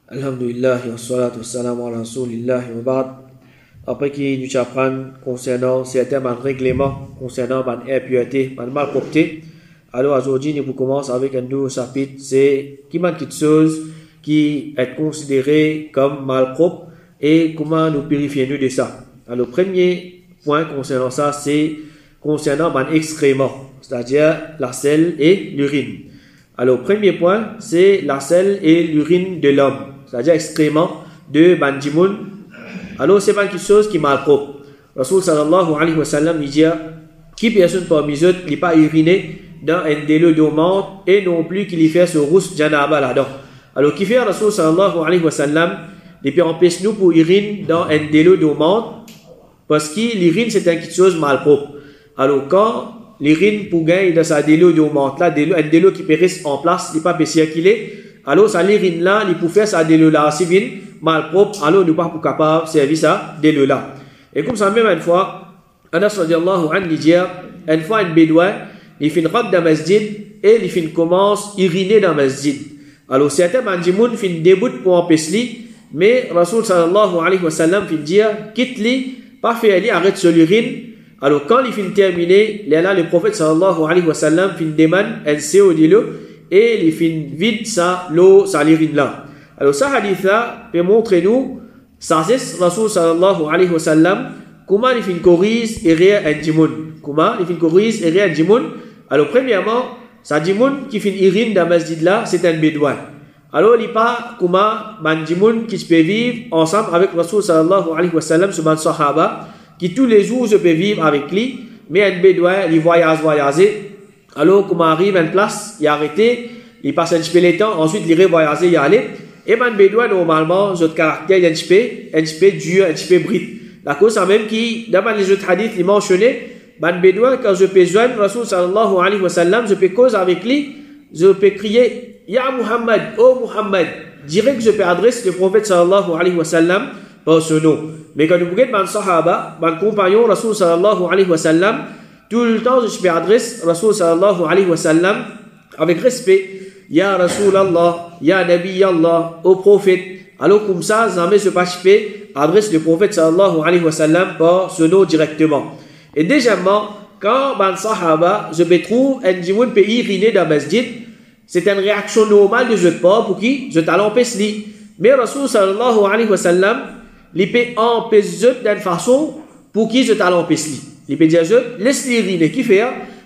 Alhamdulillah, wa salatu wassalamu ala rasulillah wa ba'd. Après qu'il nous apprend concernant certains règlements concernant l'impureté, la malpropreté, alors aujourd'hui nous commençons avec un nouveau chapitre, c'est qui manque quelque chose qui est considéré comme malpropre et comment nous purifier nous de ça. Alors le premier point concernant ça, c'est concernant l'excrément, c'est-à-dire la selle et l'urine. Alors, premier point, c'est la selle et l'urine de l'homme, c'est-à-dire excrément de Banjimoun. Alors, c'est pas quelque chose qui est malpropre. Rasul sallallahu alayhi wa sallam dit qui personne parmi eux n'est pas uriné dans un délai de menthe et non plus qu'il y fait ce rousse janaba là-dedans. Alors, qui fait Rasul sallallahu alayhi wa sallam, il peut empêcher nous pour uriner dans un délai de menthe parce que l'urine c'est quelque chose malpropre. Alors, quand l'urine pour gagner dans sa délo de menthe là, un délo qui peut rester en place, il n'est pas peut circuler. Alors, sa l'urine là, il peut faire sa délo là, si bien malpropre, alors nous pas pour capable de servir ça délo là. Et comme ça, même une fois, Anas radiallahu anhu dit, une fois un bédouin, il fait une robe dans le masjid et il fait commence à uriner dans le masjid. Alors, certains mandjimoun fin début pour empêcher, mais Rasul sallallahu alayhi wa sallam fin dire, quitte-li, pas faire lui, arrête sur l'urine. Alors, quand il finit terminé, là, le prophète sallallahu alayhi wa sallam finit demande un CO de l'eau et il finit vide ça, l'eau, ça l'urine là. Alors, ça hadith là peut montrer nous, ça c'est Rasul sallallahu alayhi wa sallam, comment il finit corrige et rien un djimoun. Comment il finit corrige et rien un djimoun. Alors, premièrement, ça djimoun qui finit urine dans le masjid là, c'est un bédouin. Alors, il n'y a pas comment un djimoun qui peut vivre ensemble avec Rasul sallallahu alayhi wa sallam, ce man sahaba, qui tous les jours je peux vivre avec lui, mais un bédouin, il voyage. Alors, comme arrive à une place, il est arrêté, il passe un petit peu de temps, ensuite il revoyage, il allait. Et un bédouin, normalement, notre caractère, il est un petit peu dur, un petit peu bride. La cause, c'est même qui, dans les autres hadiths, il mentionnait, un bédouin, quand je peux joindre Rasul sallallahu alayhi wa sallam, je peux causer avec lui, je peux crier, Ya Muhammad, oh Muhammad, direct que je peux adresser le prophète sallallahu alayhi wa sallam par ce nom. Mais quand vous regardez mon sahaba, mon compagnon Rasul sallallahu alayhi wa sallam, tout le temps je peux adresser Rasul sallallahu alayhi wa sallam avec respect. Ya Rasul Allah, Ya Nabi Allah, au prophète. Alors comme ça, jamais je peux adresser le prophète sallallahu alayhi wa sallam par ce nom directement. Et deuxièmement, quand mon sahaba, je me trouve un djimoun peut uriner dans le masjid, c'est une réaction normale de je part pour qui je t'allais empêcher. Mais Rasul sallallahu alayhi wa sallam, il peut empêcher d'une façon pour qui je t'allais empêcher. Il peut dire, laisse-les uriner. Qui fait?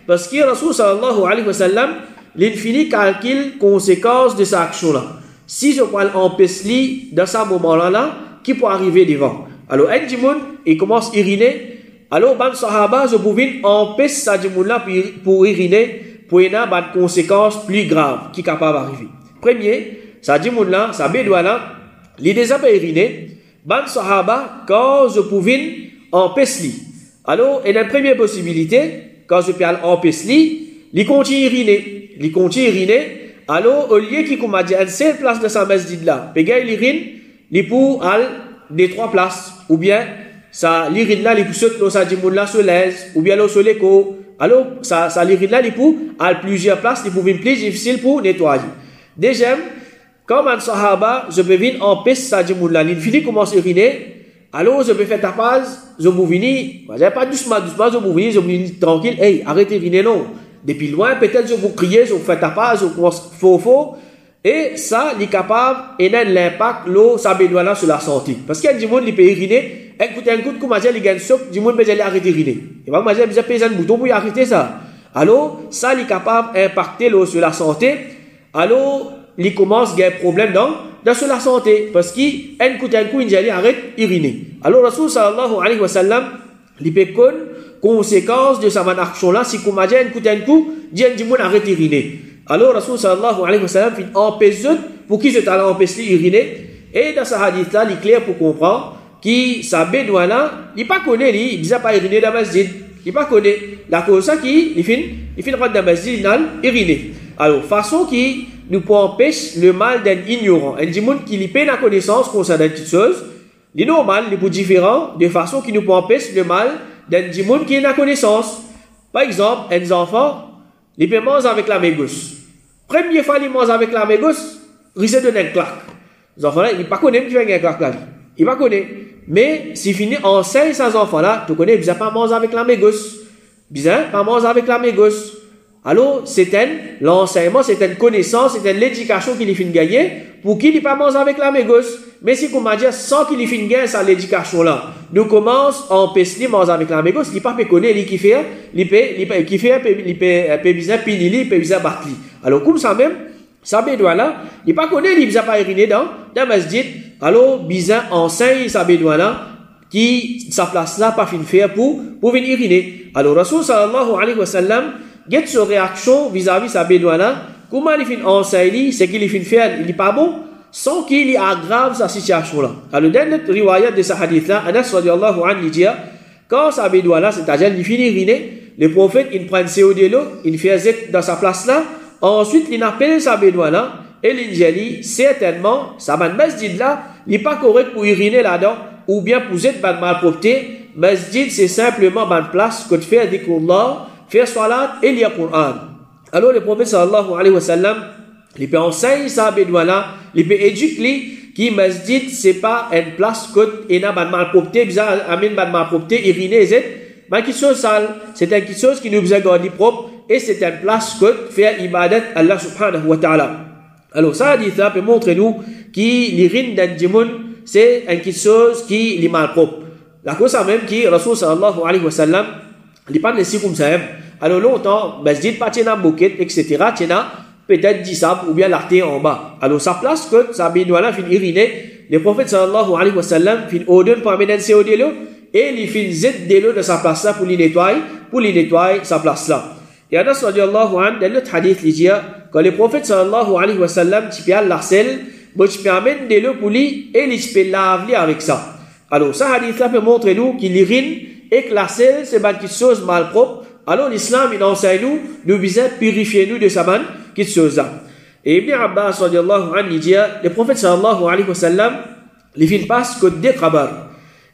Parce que Rasul sallallahu alayhi wa sallam, l'infini calcule conséquences de sa action-là. Si je peux l'empêcher dans ce moment-là, qui peut arriver devant? Alors, un djimoun, il commence à uriner. Alors, ban sahaba, je pouvais empêcher sa djimoun-là pour uriner, pour y avoir des conséquences plus graves qui sont capables d'arriver. Premier, sa djimoun-là, sa bédouin-là, il déjà pas uriner. Ban sahaba, quand je pouvais empêcher. Alors, il y a une première possibilité, quand je peux empêcher, il continue à uriner. Alors, au lieu qu'il m'a dit une seule place de sa masjid là, il urine, il peut aller des trois places, ou bien, ça, l'urine là, il peut sauter sa djimoun là sur l'aise, ou bien sur l'écho. Alors, ça, l'urine là, il peut aller plusieurs places, il peut être plus difficile pour nettoyer. Deuxième, quand un sahaba, je peux venir empêcher sa djimoun là, l'infini commence à uriner, alors je peux faire tapage, je peux venir, j'ai pas doucement, je peux venir, je peux venir tranquille, hey, arrêtez d'uriner non. Depuis loin, peut-être je vous crier, je vous fais tapage, je commence faux, et ça, il est capable, et n'a l'impact, l'eau, ça bédoit là sur la santé. Parce qu'il y a du monde qui peut uriner, écoutez, comme il gagne soc, du monde peut arrêter d'uriner. Et moi, j'ai pesé un bouton pour arrêter ça. Alors, ça, il est capable d'impacter l'eau sur la santé. Alors, il commence à avoir un problème dans sur la santé. Parce qu'il il arrête d'uriner. Alors, Rasul sallallahu alayhi wa sallam, il peut connaître conséquences de sa action là, si comme un coup, dit arrête d'uriner. Alors, Rasul sallallahu alayhi wa sallam, il empêche pour qui je t'allais empêcher d'uriner. Et dans ce hadith là, il est clair pour comprendre qui sa bédouin là, il pas connaît lui, il disait pas uriner dans le masjid. Il pas connaît. La cause ça qui il fait rentrer dans le masjid, il a uriner. Alors, façon qui nous peut empêcher le mal d'un ignorant. Un djimoun qui n'a pas la connaissance concernant une petite chose, il est normal, il est différent de façon qui nous peut empêcher le mal d'un djimoun qui a la connaissance. Par exemple, un enfant, il peut manger avec la main gauche. Première fois, il mange avec la main gauche, risque de donner une claque. les enfants-là, ils ne connaissent pas qui fait un ils ne connaissent. Mais si fini enseigne ces enfants-là, tu connais, ils ne pas manger avec la mégos. Bizarre, pas manger avec la mégos. Alors, l'enseignement, c'est une connaissance, c'est une l'éducation qu'il finit gagner pour qu'il ne pas manger avec la mégos. Mais si, comme on dit, sans qu'il finit gagner ça, l'éducation-là, nous commence à empêcher de manger avec la mégos, il ne pas connaître, il fait, il peut bizarre, il peut bizarre, battre. Alors, comme ça même, ça bédouin-là, il ne pas connaître, il ne pas uriner dans masjid. Alors, bizarre, enseigne ça bédouin-là, qui, sa place-là, pas fin faire pour venir uriner. Alors, Rasul sallallahu alayhi wa sallam, get sa réaction vis-à-vis sa bédouin-là, comment il fin enseigne, c'est qu'il fin faire, il n'est pas bon, sans qu'il aggrave sa situation-là. Alors, dans notre riwayat de ce hadith-là, Anas radiallahu anhu, il dit, quand sa bédouin-là, c'est-à-dire, il finit uriner, le prophète, il prend CO de l'eau, il fait zet dans sa place-là, ensuite, il appelle sa bédouin-là, et il dit, certainement, sa masjid-là, il n'est pas correct pour uriner là-dedans, ou bien pour être malpropreté. Masjid, c'est simplement une place que tu fais avec Allah, faire salat et lire Coran. Alors, le prophète sallallahu alayhi wa sallam, il peut enseigner ça, bédouin-là, il peut éduquer que masjid, c'est pas une place que tu as malpropreté, bizarre, amène malpropreté, uriner, mais qui chose sale, c'est une chose qui nous besoin garder propre, et c'est une place que tu fais ibadat Allah subhanahu wa ta'ala. Alors, ça, hadith-là peut montrer nous que l'urine d'un djimoun, c'est une chose qui est mal propre. La cause même qui Rasul sallallahu alayhi wa sallam, il n'est pas laissé comme ça. Alors longtemps, masjid pas tiens bouquet, etc. Tiens peut-être 10 sables ou bien l'arté en bas. Alors sa place que sa bédouin fin uriner, le prophète sallallahu alayhi wa sallam fin ordonne pour amener un CO de l'eau et il fin zet de l'eau de sa place là pour lui nettoyer sa place là. Et Anas radiallahu anhu, dans notre hadith, il dit quand le prophète sallallahu alayhi wa sallam type l'arcelle, tu peux amener de l'eau pour lui et tu peux laver avec ça. Alors, ça hadith-là peut montrer nous qu'il urine et que la selle, c'est une chose mal propre. Alors, l'islam, il enseigne nous besoin purifier nous de sa petite chose-là. Et Ibn Abbas, radiallahu anhu, il dit, le prophète sallallahu alayhi wa sallam, il fin passe que des khabar.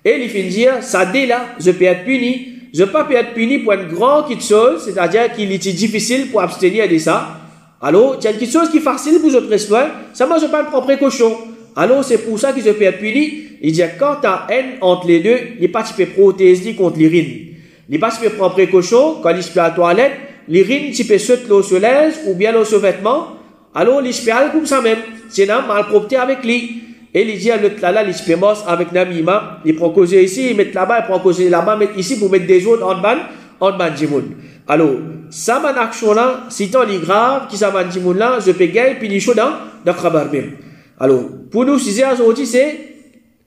Et il fin dire, ça dès là, je peux être puni. Je ne peux pas être puni pour une grande petite chose, c'est-à-dire qu'il est difficile pour abstenir de ça. Alors, il y a quelque chose qui est facile pour votre histoire, ça moi je pas prendre précaution. Alors, c'est pour ça que je peux être puni. Il dit, quand tu as haine entre les deux, il n'est pas tu peux protéger contre l'urine. Il n'est pas tu peux prendre précaution, quand il se fait à la toilette, l'urine, tu peux sauter l'eau sur l'aise ou bien l'eau sur vêtement. Alors, il se fait comme ça même. C'est un malpropreté avec lui. Et il dit à l'autre là, il se fait mos avec Namima. Il prend causer ici, il met là-bas, il prend causer là-bas, il met ici pour mettre des autres en ban djimoun. Alors, ça m'a action là, si tant est grave, qui ça m'a dit là, je peux gagner puis chaud dans khabar même. Alors, pour nous, si aujourd'hui c'est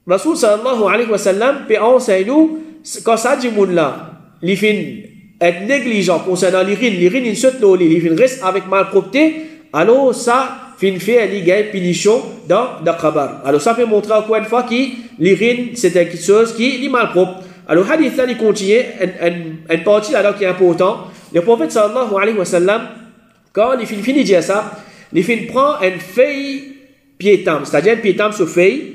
Rasul sallallahu alayhi wa sallam peut enseigner nous quand ça dit là, il finit être négligent concernant l'urine, il saute l'eau, il finit reste avec malpropreté, alors ça finit faire il gagne punition dans khabar. Alors ça peut montrer encore une fois que l'urine c'est quelque chose qui est malpropre. Alors, hadith là, il continue, une partie là qui est importante. Le prophète sallallahu alayhi wa sallam, quand il finit de dire ça, il prend une feuille piétame, c'est-à-dire une piétame sur feuille,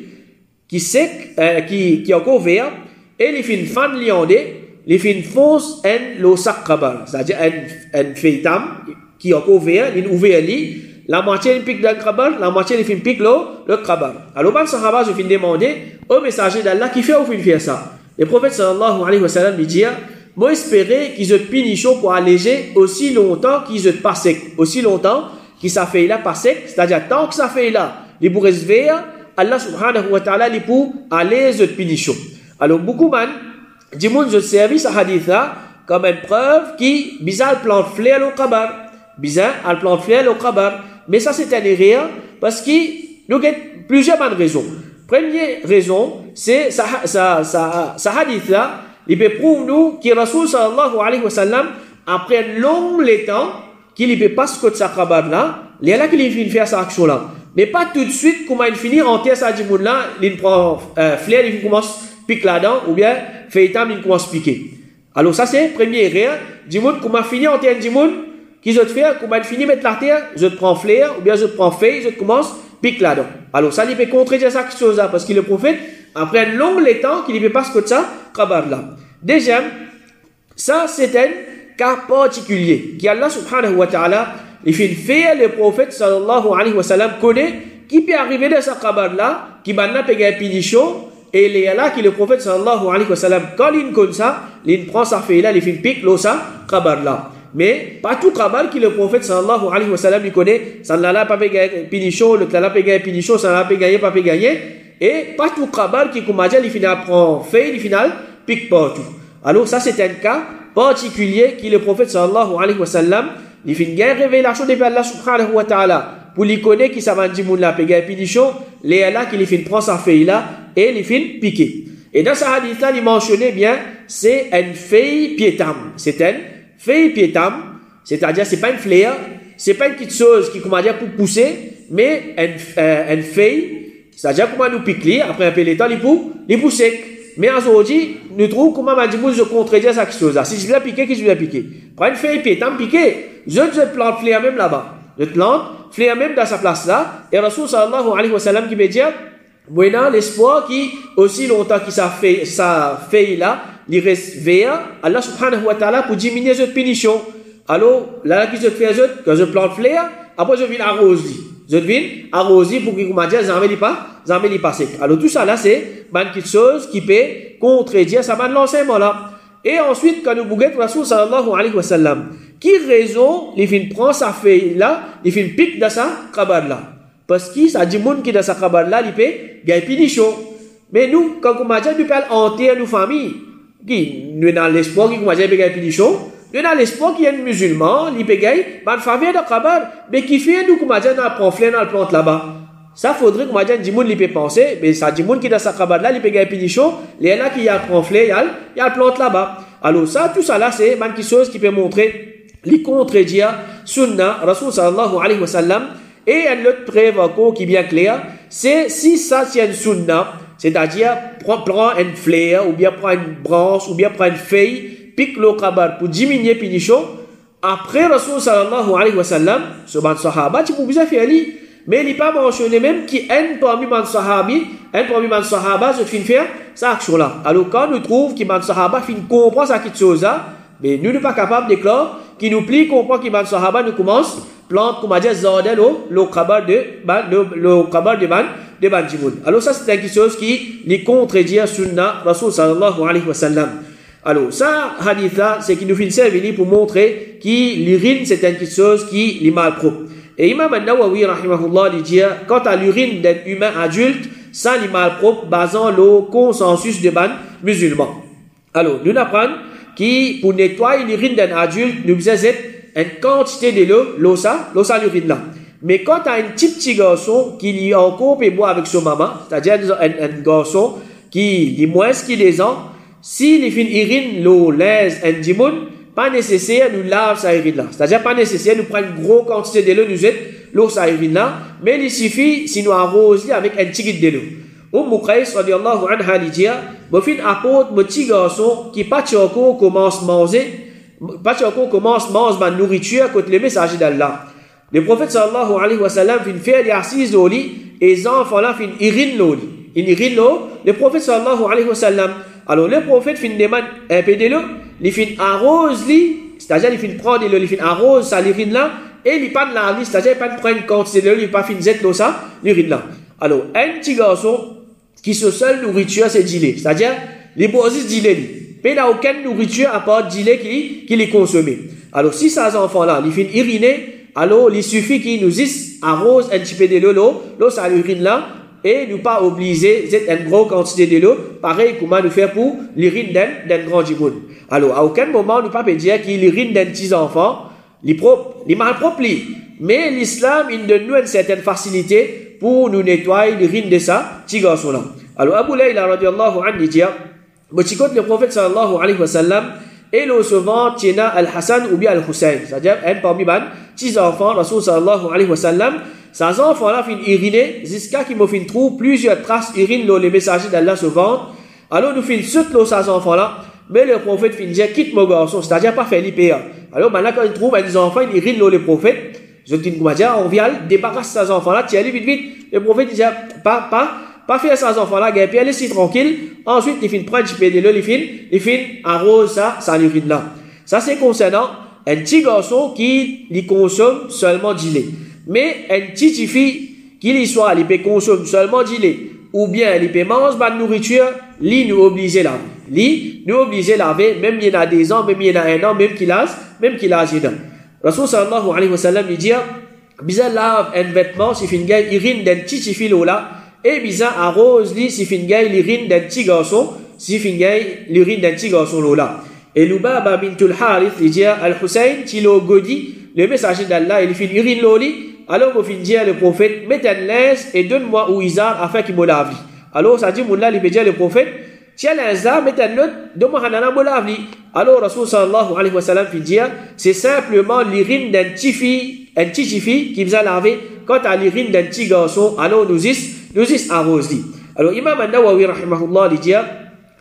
qui sec, qui est encore vert, et il finit fan liandé, il finit fonce le sac khabar, c'est-à-dire une feuille tam, qui est encore vert, il ouvre la moitié il pique le khabar, la moitié il finit pique le khabar. Alors, même sahaba, je finis demander au messager d'Allah qui fait ou finit faire ça. Le prophète sallallahu alayhi wa sallam lui dit, moi espérer qu'ils aient punition pour alléger aussi longtemps qu'ils aient pas sec, aussi longtemps qu'ils ça fait là pas sec, c'est-à-dire tant que ça fait là, les pour rester, Allah subhanahu wa ta'ala les pour alléger de punition. Alors beaucoup man, du monde je servis ce hadith là comme une preuve qui bizarre plante fleur au khabar, bizarre al plante fleur au khabar, mais ça c'est un erreur parce que nous avons plusieurs bonnes raisons. Première raison, c'est ce hadith-là, il peut prouver nous que Rasul sallallahu alayhi wa sallam, après un long temps, qu'il ne peut pas se côté sa khabar-là, il est là qu'il finit faire cette action-là. Mais pas tout de suite, comment il finit en terre sa djimoun-là, il prend flair, il commence à piquer là-dedans, ou bien feitam, il commence à piquer. Alors ça c'est première erreur. Djimoun, comment finit en terre djimoun, qu'ils ont fait, comment il finit mettre la terre, je prends flair, ou bien je prends feuille, je commence pique là-dedans. Alors ça, il peut contredire ça chose-là, parce que le prophète, après un long temps, qu'il ne peut pas se côté ça, khabar là. Deuxième, ça c'est un cas particulier, qui Allah subhanahu wa ta'ala, il fait faire le prophète sallallahu alayhi wa sallam connaît qui peut arriver dans sa cabane là, qui maintenant peut gagner punition, et il y a là que le prophète sallallahu alayhi wa sallam, quand il comme ça, il prend sa feuille là, il fait une pique, là, ça, cabane là. Mais pas tout cabane que le prophète sallallahu alayhi wa sallam, il connaît, ça n'a pas gagner punition, le clala peut gagner punition, ça n'a pas gagner, pas gagner, et pas tout cabane qui, comme dit, il finit prend feuille, il finit pique partout. Alors ça c'est un cas particulier qui le prophète sallallahu alayhi wa sallam, il finit gagner révélation de Allah subhanahu wa ta'ala. Pour lui connaître qui ça va dire moun la péga punition, les là qui lui fin prend sa feuille là et lui fin piquer. Et dans ce hadith là, il mentionnait bien, c'est une feuille piétam. C'est une feuille piétam, c'est-à-dire c'est pas une fleur, c'est pas une petite chose qui comment dire pour pousser, mais une feuille, c'est-à-dire comment nous piquer après un peu de temps il pousse sec. Mais aujourd'hui, nous trouvons comment m'a dit je contredire ça quelque chose là. Si je viens piquer, qui je viens piquer. Prends une feuille piétam piquer, je plante fleur même là-bas. Je plante fleur même dans sa place là, et Rasul sallallahu alayhi wa sallam qui me dit, maintenant l'espoir qui, aussi longtemps que ça fait là, il reste vert, Allah subhanahu wa ta'ala pour diminuer cette punition. Alors, là, qui se fait, quand je plante fleur, après je viens arroser. Je viens arroser pour que, comment dire, j'en vais pas sec. Alors, tout ça là, c'est quelque chose qui peut contredire ça, l'enseignement là. Et ensuite, quand nous bouguette Rasul sallallahu alayhi wa sallam, qui raison, il fin prend sa feuille là, il fin pique dans sa cabane là. Parce que ça dit moun qui dans sa cabane là, il peut gagner punition. Mais nous, quand on m'a dit, nous parlons entier nos familles, qui, nous avons l'espoir qui, comment dire, peut gagner punition, nous avons l'espoir qu'il y a un musulman, il peut gagner, mais faveur de cabane, mais qui fait, nous, comment dire, nous prend fleur dans la plante là-bas. Ça faudrait, comment dire, Dimoun, il peut penser, mais ça dit moun qui dans sa cabane là, il peut gagner punition, il y a là qui a prend fleur, il y a la plante là-bas. Alors ça, tout ça là, c'est quelque chose qui peut montrer les contredire sunna Rasul sallallahu alayhi wa sallam. Et un autre preuve encore qui est bien clair, c'est si ça tient une sunna, c'est-à-dire prend une fleur, ou bien prend une branche, ou bien prend une feuille, pique le kabar pour diminuer punition, après Rasul sallallahu alayhi wa sallam, ce ban sahaba, tu peux bien faire lui. Mais il n'est pas mentionné même qu'il y a un parmi man sahaba, je fin faire ça action là. Alors quand nous trouvons que man sahaba fin comprend ça quelque chose là, mais nous ne sommes pas capables de déclarer qui nous plie comprend que man sahaba nous commence plante comme dire zordel le kabar de ban jimoun. Alors ça c'est quelque chose qui les contredit sunna Rasul sallallahu alayhi wa sallam. Alors ça hadith là c'est qui nous fait servir pour montrer que l'urine c'est quelque chose qui est mal propre. Et Imam An-Nawawi rahimahullah dit quant à l'urine d'un humain adulte, ça est mal propre basant le consensus de ban musulman. Alors nous apprenons qui pour nettoyer l'urine d'un adulte, nous faisons une quantité de l'eau ça l'urine là. Mais quand à un petit garçon qui est encore peut boire avec son maman, c'est-à-dire un garçon qui est moins qu'il des ans, s'il fait urine l'eau l'aise un dimoun, pas nécessaire nous lave sa urine là. C'est-à-dire pas nécessaire nous prendre une grosse quantité de l'eau nous jette l'eau sa urine là, mais il suffit si nous arroser avec un petit guide de l'eau. Qais radiyallahu anha dit mon fils apporte mon petit garçon qui pas encore commence ma nourriture contre le messager d'Allah. Le prophète sallallahu alayhi wa sallam fin fait assise au lit et les enfants là fin urine l'eau. Il urine l'eau, le prophète sallallahu alayhi wa sallam. Alors le prophète fin demande un peu de l'eau, il fin arrose lui, c'est-à-dire il fin prendre de l'eau, il fin arrose sa urine là et il pas de la liste, c'est-à-dire il pas prendre une quantité de l'eau, il pas fin zette l'eau ça, l'urine là. Alors un petit garçon qui se seule nourriture c'est dilé, c'est-à-dire les bosis dilé. Mais il n'a aucune nourriture à part dilé qui les consomme. Alors si ces enfants là, ils fin uriner, alors il suffit qu'ils nous arrose un petit peu de l'eau ça l'urine là. Et nous pas obliger d'être une grosse quantité de l'eau, pareil comment nous faire pour l'urine d'un grand djimoun. Alors, à aucun moment, nous pas dire qu'il l'urine d'un petit enfant, il mal propre, mais l'islam, il donne nous une certaine facilité pour nous nettoyer l'urine de ça, petit garçon là. Alors, Abu Layla radiallahu anhu dit, le prophète sallallahu alayhi wa sallam, et le souvent, tiena al-Hassan ou bien al-Hussein, c'est-à-dire un parmi les petits enfants, Rasul sallallahu alayhi wa sallam, ces enfants-là finissent uriner jusqu'à qu'ils me finissent trouver plusieurs traces urine dans les messagers d'Allah se vendent. Alors nous finissons toutes ces enfants-là, mais le prophète finit dire quitte mon garçon, c'est-à-dire pas faire l'IPA. Alors maintenant quand ils trouvent des enfants, ils urinent dans les prophètes. Je dis comment dire, on vient débarrasser ces enfants-là, tiens-les vite. Le prophète dit pas faire ces enfants-là, puis aller si tranquille. Ensuite il finit prendre un peu de l'eau, il finit arrose ça l'urine là. Ça c'est concernant un petit garçon qui consomme seulement du lait. Mais une petite fille qu'il soit, il peut consommer seulement du lait, ou bien il peut manger de nourriture, lui nous oblige à laver. Lui nous oblige à laver, même il y en a des ans, même il y en a un an, même qu'il a un an. Rasul sallallahu alayhi wa sallam, il dit, bisa lave un vêtement, si fin gay, irine d'un petit filo là, et bisa arrose lui, si fin gay, l'urine d'un petit garçon, si fin gay, l'urine d'un petit garçon là. Et Lubaba bintul Harith, il dit, Al-Hussein, Tilo Godi, le messager d'Allah, il fait urine loli, alors au fin dire le prophète, mets un linge et donne-moi où Isar afin qu'il me lave. Alors ça dit, Moula, il peut dire le prophète, tiens l'inza, mets un autre, donne-moi Hanana me lave. Alors Rasul sallallahu alayhi wa sallam fait dire, c'est simplement l'urine d'un petit fille qui vous a lavé, quant à l'urine d'un petit garçon, alors nous is arrose. Alors Imam An-Nawawi rahimahullah, il dit,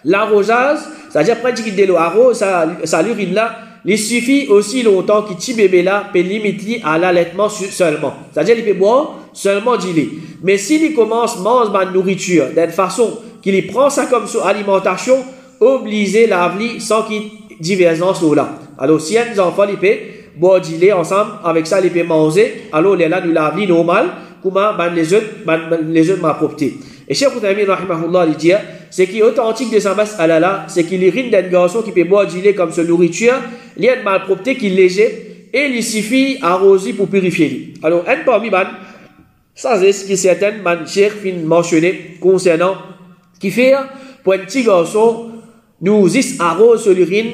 l'arrosage, c'est-à-dire pratiquer de l'eau arrose, ça l'urine là, il suffit aussi longtemps que petit bébé là peut limiter à l'allaitement seulement. C'est-à-dire il peut boire seulement du lait. Mais s'il commence à manger de nourriture d'une façon qu'il prend ça comme son alimentation, obligé laver sans qu'il divergence là. Alors si un enfant il peut boire du lait ensemble avec ça il peut manger, alors il est là nous laver normal, comment les autres m'approprier. Et Cheikh Uthaymeen rahimahullah il dit, c'est qui est authentique de sa masse alala, c'est qu'il urine d'un garçon qui peut boire du lait comme sa nourriture, il y a une malpropreté qui est léger, et il suffit arroser pour purifier. Alors, un parmi ça c'est ce qui certaines Cheikh fin mentionné concernant, qui fait, pour un petit garçon, nous arrose sur l'urine,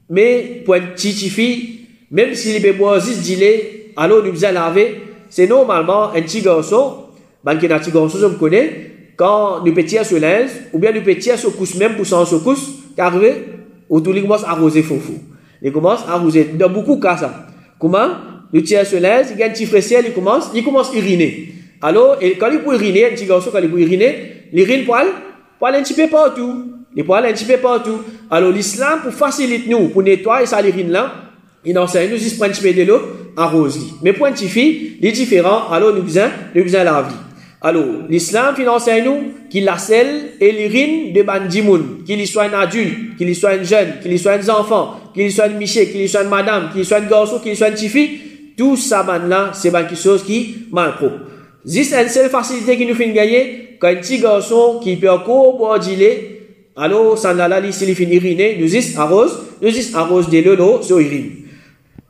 mais pour une petite fille, même s'il peut boire juste du lait, alors nous allons laver, c'est normalement un petit garçon, un petit garçon, je me connais, quand nous pétions sur linge, ou bien nous pétions sur couche même pour sans secousse, car ou tout le monde commence à arroser faux. Il commence à arroser. Dans beaucoup de cas, ça. Comment? Nous tirons sur linge, il y a un petit fraisier, il commence à uriner. Alors, quand il peut uriner, un petit garçon, quand il peut uriner, l'urine poil un petit peu partout. Les poils un petit peu partout. Alors, l'islam, pour faciliter nous, pour nettoyer ça l'urine là, il enseigne nous juste prendre un petit peu de l'eau, arrose. Mais pour un petit fille, il est différent, alors nous besoin laver. Alors, l'islam enseigne nous qu'il la selle et l'urine de bandimoun, qu'il soit un adulte, qu'il soit un jeune, qu'il soit un enfant, qu'il soit un miché, qu'il soit une madame, qu'il soit un garçon, qu'il soit une petite fille, tout ça là, c'est quelque chose qui mal propre. C'est une seule facilité qui nous fait gagner, quand un petit garçon qui peut encore boire du lait, alors, ça là, s'il il finit uriner, nous arrose de l'eau sur urine.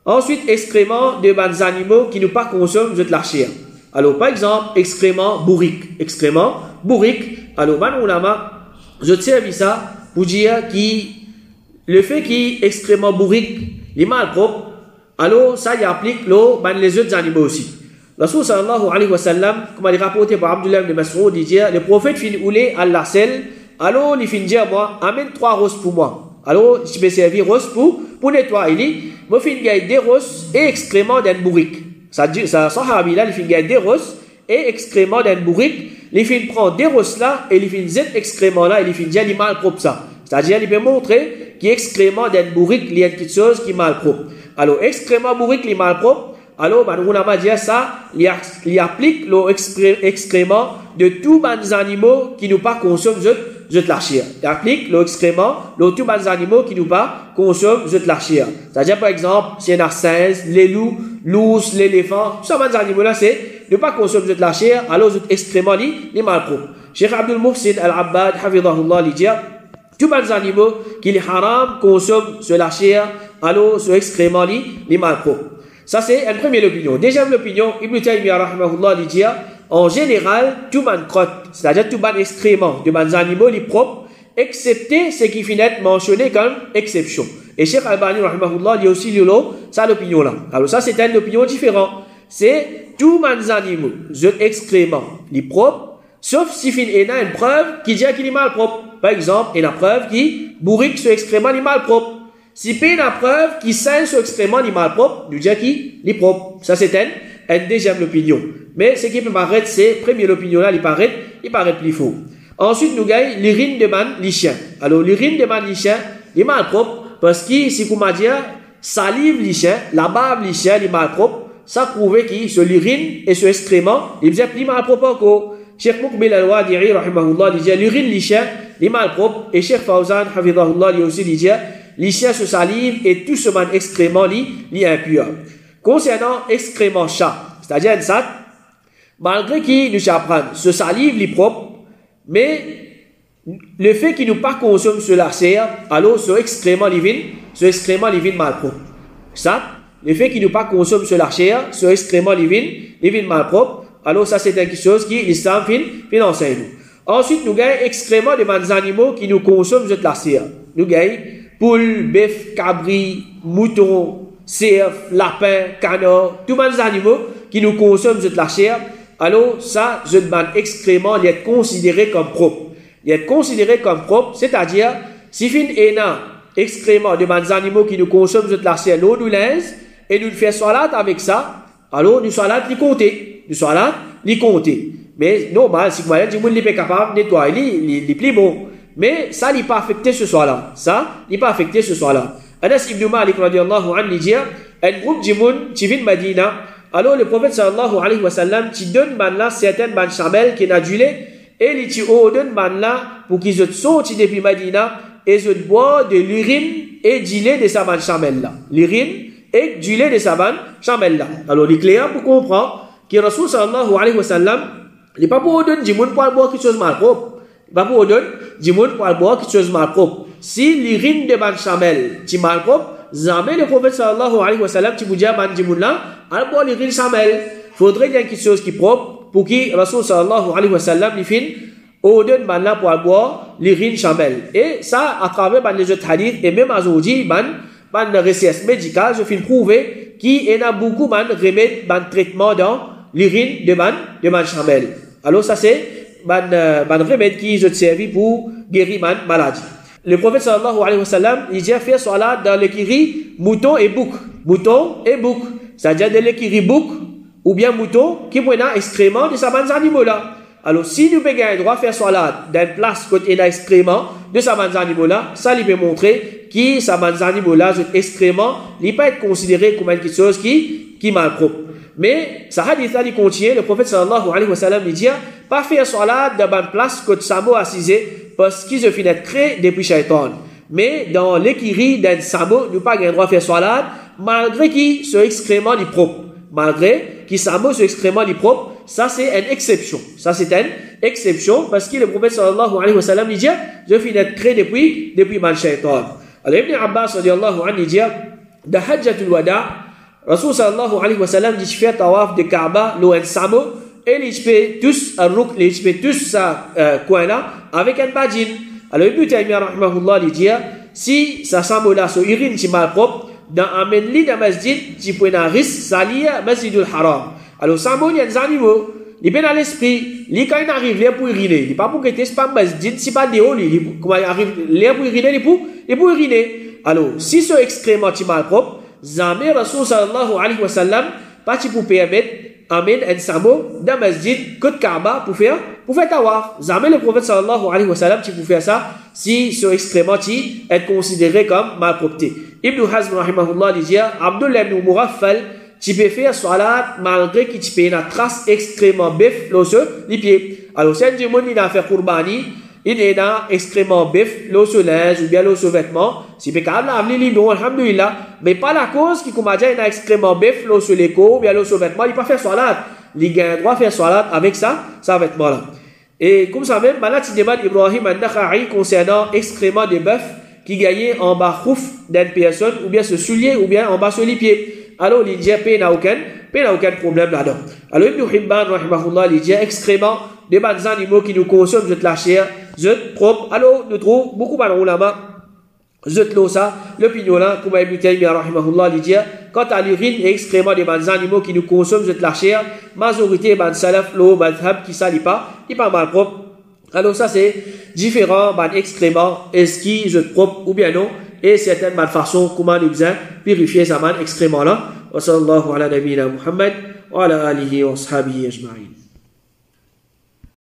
Ensuite, excréments de bandes animaux qui ne pas consomment de la chair. Alors, par exemple, excréments bourriques. Alors, je tiens à ça pour dire que le fait qu'il excréments bourriques, les mal propres, alors, ça y applique les autres animaux aussi. Rasul sallallahu alayhi wa sallam, comme il est rapporté par Abdullah ibn Mas'ud, il dit, le prophète finit ouler à la selle, alors, il finit dire, moi, amène 3 roses pour moi. Alors, je peux servir roses pour nettoyer. Il dit, moi, je finis des roses et excréments d'un bourrique. Ça sahabi là, il finit des roses et excréments d'un bourrique. Il finit prendre des roses là et il finit cet excrément là, il finit dire, il est mal propre ça. C'est-à-dire, il peut montrer qu'excrément d'un bourrique, il y a quelque chose qui est mal propre. Alors, excrément bourrique, il est mal propre. Alors, on va dire ça, il applique l'excrément de tous les animaux qui ne pas consomment de la chair. Il applique l'excrément de tous les animaux qui ne pas consomment de la chair. C'est-à-dire, par exemple, s'il y a un singe, les loups, l'ours, l'éléphant, tous ces animaux-là, c'est ne pas consommer de la chair, alors l'excrément, il est mal propre. Cheikh Abdul Muhsin Al-Abbad, hafidahullah, il dit, tous les animaux qui les haram consomment de la chair, alors ce excrément, il est mal propre. Ça, c'est une première opinion. Deuxième opinion, Ibn Taymiyyah, rahimahullah, il dit, en général, tout le monde crotte, c'est-à-dire tout le monde excrément de les animaux, les propres, excepté ce qui finit mentionné comme exception. Et Cheikh Albani, rahimahullah, il y a aussi ça l'opinion là. Alors ça, c'est une opinion différente. C'est tous les animaux, les excréments, les propres, sauf si il y a une preuve qui dit qu'il est mal propre. Par exemple, il y a une preuve qui bourrique ce excrément, il est mal propre. Si il y a une preuve qui saigne ce excrément, il est mal propre, nous dit qu'il est propre. Ça, c'est une deuxième opinion. Mais ce qui peut paraître, c'est, première opinion là, il paraît plus faux. Ensuite, nous gagnons l'urine de les chiens. Alors, l'urine de les chiens, il est mal propre, parce que, si vous m'avez dit, salive les chiens, la bave les chiens, il est mal propre, ça prouve que ce l'urine et ce excrément, il est plus mal propre encore. Cheikh Muqbil al-Wadi'i, rahimahullah, il dit, l'urine les chiens, il est mal propre, et Cheikh Fawzan, hafidahullah, il aussi dit, les chiens se salive et tout ce excrément, il est impur. Concernant excrément chat, c'est-à-dire un sac, malgré qu'il nous apprend, ce salive est propre, mais le fait qu'il nous pas consomme ce lacet, alors ce excrément divin mal propre. Ça, le fait qu'il nous pas consomme ce lacet, ce excrément divin mal propre, alors ça c'est quelque chose qui l'islam fin enseigne nous. Ensuite, nous gagnons excrément des animaux qui nous consomment ce lacet. Nous gagnons poule, bœuf, cabri, mouton, cerf, lapin, canard, tous les animaux qui nous consomment de la chair, alors ça, je demande excrément d'être considéré comme propre. D'être considéré comme propre, c'est-à-dire, si fin ena excrément de des animaux qui nous consomment de la chair, l'eau nous laisse, et nous fait salade avec ça, alors nous salade li compter. Nous salade li compter. Mais normal, si vous voyez, du monde est capable de nettoyer, les plus bon. Mais ça n'est pas affecté ce soir-là. Ça n'est pas affecté ce soir-là. Anas ibn Malik radiallahu anhu dit, un groupe de monde qui vient de Medina, alors le prophète sallallahu alayhi wa sallam, qui donne là certaines ban chamelles qui n'a du lait, et il dit, donne là pour qu'ils se sortent depuis Medina, et se boivent de l'urine et du lait de sa ban chamelle là. L'urine et du lait de sa ban chamelle là. Alors, il est clair pour comprendre que Rasul sallallahu alayhi wa sallam, il n'est pas pour donner du monde pour boire quelque chose de mal propre. Pas pour donner du monde pour boire quelque chose de mal propre. Si l'urine de ban chamelle est mal propre, jamais le prophète sallallahu alayhi wa sallam qui vous dit à ban du monde là, alors boire l'urine chamelle. Faudrait qu'il y ait quelque chose qui est propre pour que Rasul sallallahu alayhi wa sallam lui fin au donne ban là pour boire l'urine chamelle. Et ça à travers ban les autres hadiths et même aujourd'hui ban recherche médicale, je fin prouver qu'il y en a beaucoup ban remèdes ban traitement dans l'urine de ban chamelle. Alors ça c'est ban remède qui je servi pour guérir man maladie. Le prophète sallallahu alayhi wa sallam, il dit faire salat dans l'écurie mouton et bouc. Mouton et bouc. C'est-à-dire de l'écurie bouc ou bien mouton qui prennent excrément de sa bande animaux là. Alors si nous pouvons avoir droit à faire salat dans une place côté d'excrément de sa bande animaux là, ça lui peut montrer que sa bande animaux là, excrément, il peut être considéré comme quelque chose qui mal propre. Mais ça hadith là, il continue, le prophète sallallahu alayhi wa sallam, il dit pas faire salat dans une place côté samo assisé parce qu'ils se finissent créer depuis shaitan. Mais dans l'écurie d'un samo, nous pas droit à faire salat malgré qu'il ce excrément est propre. Malgré qu'il samo ce excrément est propre, ça c'est une exception. Ça c'est une exception parce que le prophète sallallahu alayhi wa sallam il dit je finis créer depuis man shaitan. Alors Ibn Abbas radiallahu anhu il dit de hajjatul wada' Rasul sallallahu alayhi wa sallam dit faire tawaf de Kaaba l'eau en samo et il fait tous un rouk, il fait tous ça coin là avec un badjin. Alors Ibn Taymiyyah rahimahullah il dit si ça samo là so urine qui mal propre dans amène li dans masjid qui peut na risque salia masjidul haram. Alors samo il y a des animaux il peut dans l'esprit li quand il arrive là pour uriner il pas pour que c'est pas masjid si pas dehors il comment il arrive là pour uriner il pour uriner. Alors si ce excrément qui mal propre jamais Rasul sallallahu alayhi wa sallam pas pour permettre amène un samo dans masjid que Kaaba pour faire tawaf. Jamais le prophète sallallahu alayhi wa sallam qui pour faire ça si ce excrément qui est considéré comme malpropreté. Ibn Hazm rahimahullah dit Abdullah ibn Mughaffal tu peux faire salat malgré qu'il tu peux une trace extrêmement bœuf les pieds. Alors si un monde il a fait qurbani il est dans excrément bœuf, l'eau sur linge ou bien l'eau sur vêtements. Si peut capable laver les bon alhamdulillah, mais pas la cause qui comme déjà il a excrément bœuf, l'eau sur l'écho ou bien l'eau sur vêtements, il peut faire salat. Il a droit faire salat avec ça vêtement là. Et comme ça même, maintenant tu demandes Ibrahim an-Nakha'i concernant excrément de bœuf qui gagnait en bas khouf d'une personne ou bien ce soulier ou bien en bas sur les pieds. Alors il dit il n'y a aucun problème là-dedans. Alors Ibn Hibban rahimahullah il dit excrément des animaux qui nous consomment de la chair, de propre. Alors nous trouvons beaucoup de ulama de l'eau ça, l'opinion là, comme Ibn Taymiyyah rahimahullah il dit quant à l'urine et excrément des animaux qui nous consomment de la chair, majorité ban salaf l'eau madhab qui salit pas, il pas mal propre. Alors ça c'est différent ban excrément est-ce qui je propre ou bien non et certaines façons comment nous besoin purifier ça ban excrément là. Wa sallallahu ala nabiyyina Muhammad wa ala alihi wa ashabihi ajma'in.